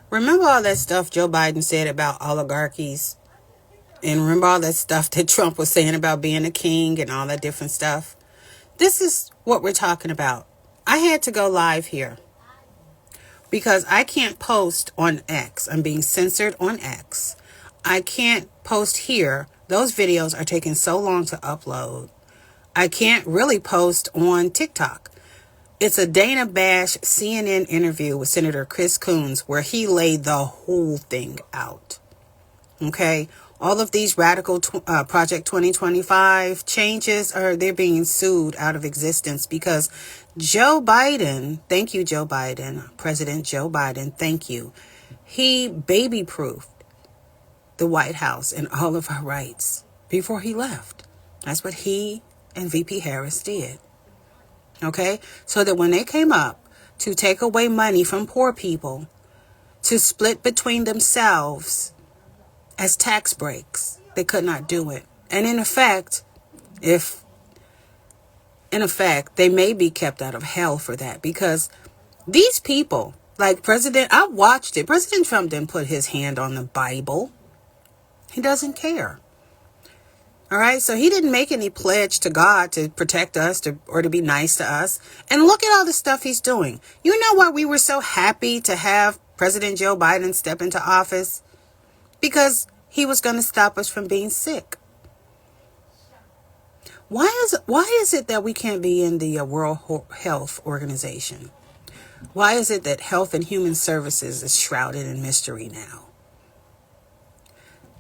Remember all that stuff Joe Biden said about oligarchies? And remember all that stuff that Trump was saying about being a king and all that different stuff? This is what we're talking about. I had to go live here because I can't post on X. I'm being censored on X. I can't post here. Those videos are taking so long to upload. I can't really post on TikTok. It's a Dana Bash CNN interview with Senator Chris Coons where he laid the whole thing out. Okay? All of these radical Project 2025 changes they're being sued out of existence because Joe Biden, thank you, Joe Biden, President Joe Biden, thank you. He baby-proofed the White House and all of our rights before he left. That's what he and VP Harris did. Okay? So that when they came up to take away money from poor people, to split between themselves as tax breaks, they could not do it. And in effect, they may be kept out of hell for that because these people, like I watched it. President Trump didn't put his hand on the Bible. He doesn't care. All right, so he didn't make any pledge to God to protect us or to be nice to us. And look at all the stuff he's doing. You know why we were so happy to have President Joe Biden step into office? Because he was going to stop us from being sick. Why is it that we can't be in the World Health Organization? Why is it that Health and Human Services is shrouded in mystery now?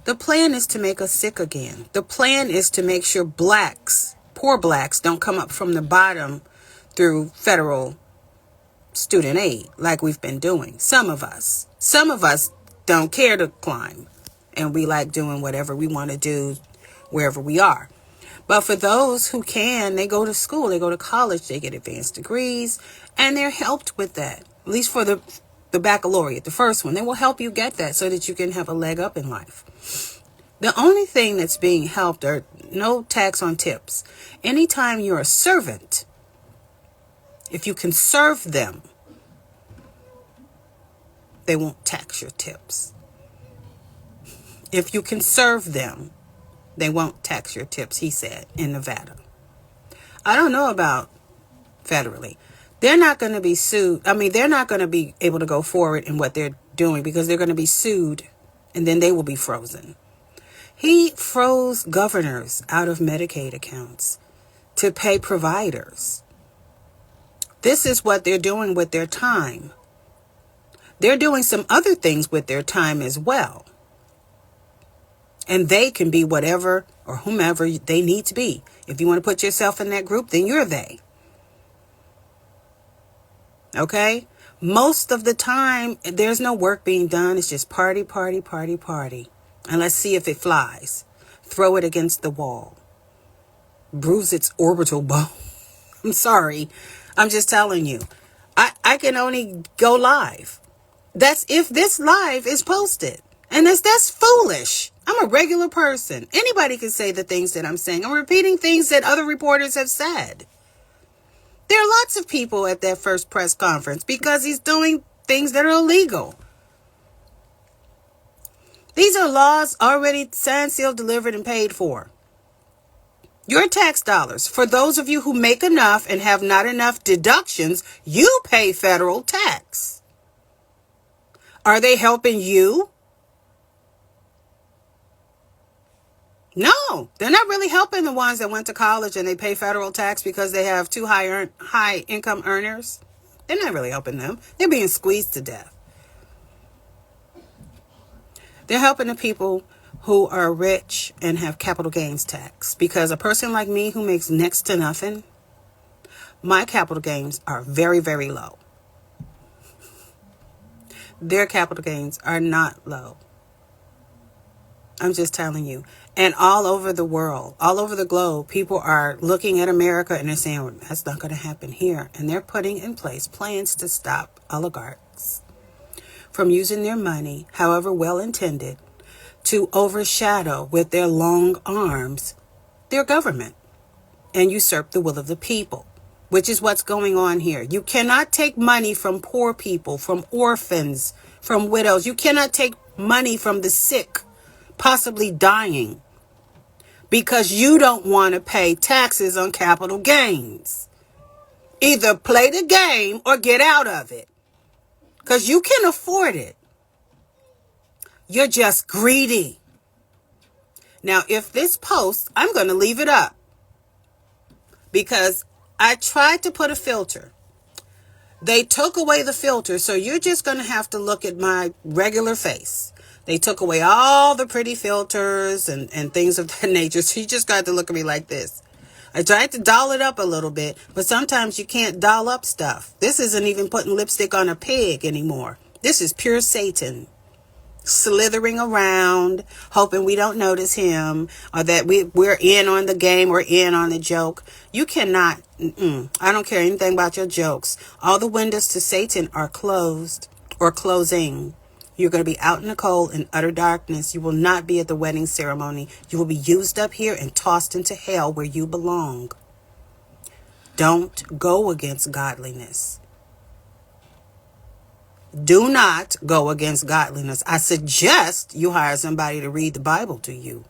The plan is to make us sick again. The plan is to make sure poor blacks, don't come up from the bottom through federal student aid like we've been doing. Some of us don't care to climb, and we like doing whatever we want to do wherever we are. But for those who can, they go to school, they go to college, they get advanced degrees, and they're helped with that. At least for the baccalaureate, the first one, they will help you get that so that you can have a leg up in life. The only thing that's being helped are no tax on tips. Anytime you're a servant, if you can serve them, they won't tax your tips. If you can serve them, they won't tax your tips, he said, in Nevada. I don't know about federally. They're not going to be sued. They're not going to be able to go forward in what they're doing because they're going to be sued and then they will be frozen. He froze governors out of Medicaid accounts to pay providers. This is what they're doing with their time. They're doing some other things with their time as well. And they can be whatever or whomever they need to be. If you want to put yourself in that group, then you're they. Okay? Most of the time, there's no work being done. It's just party, party, party, party. And let's see if it flies. Throw it against the wall. Bruise its orbital bone. I'm sorry. I'm just telling you. I can only go live. That's if this live is posted. And that's foolish. I'm a regular person. Anybody can say the things that I'm saying. I'm repeating things that other reporters have said. There are lots of people at that first press conference because he's doing things that are illegal. These are laws already signed, sealed, delivered, and paid for. Your tax dollars. For those of you who make enough and have not enough deductions, you pay federal tax. Are they helping you? No, they're not really helping the ones that went to college and they pay federal tax because they have too high income earners. They're not really helping them. They're being squeezed to death. They're helping the people who are rich and have capital gains tax. Because a person like me who makes next to nothing, my capital gains are very, very low. Their capital gains are not low. I'm just telling you. And all over the world, all over the globe, people are looking at America and they're saying, well, that's not going to happen here. And they're putting in place plans to stop oligarchs from using their money, however well intended, to overshadow with their long arms their government and usurp the will of the people, which is what's going on here. You cannot take money from poor people, from orphans, from widows. You cannot take money from the sick, possibly dying, because you don't want to pay taxes on capital gains. Either play the game or get out of it, because you can afford it. You're just greedy. Now, if this post, I'm going to leave it up because I tried to put a filter. They took away the filter, so you're just going to have to look at my regular face. They took away all the pretty filters and things of that nature, so you just got to look at me like this. I tried to doll it up a little bit, but sometimes you can't doll up stuff. This isn't even putting lipstick on a pig anymore. This is pure Satan. Slithering around, hoping we don't notice him, or that we're in on the game or in on the joke. You cannot, I don't care anything about your jokes. All the windows to Satan are closed or closing. You're going to be out in the cold in utter darkness. You will not be at the wedding ceremony. You will be used up here and tossed into hell where you belong. Don't go against godliness. Do not go against godliness. I suggest you hire somebody to read the Bible to you.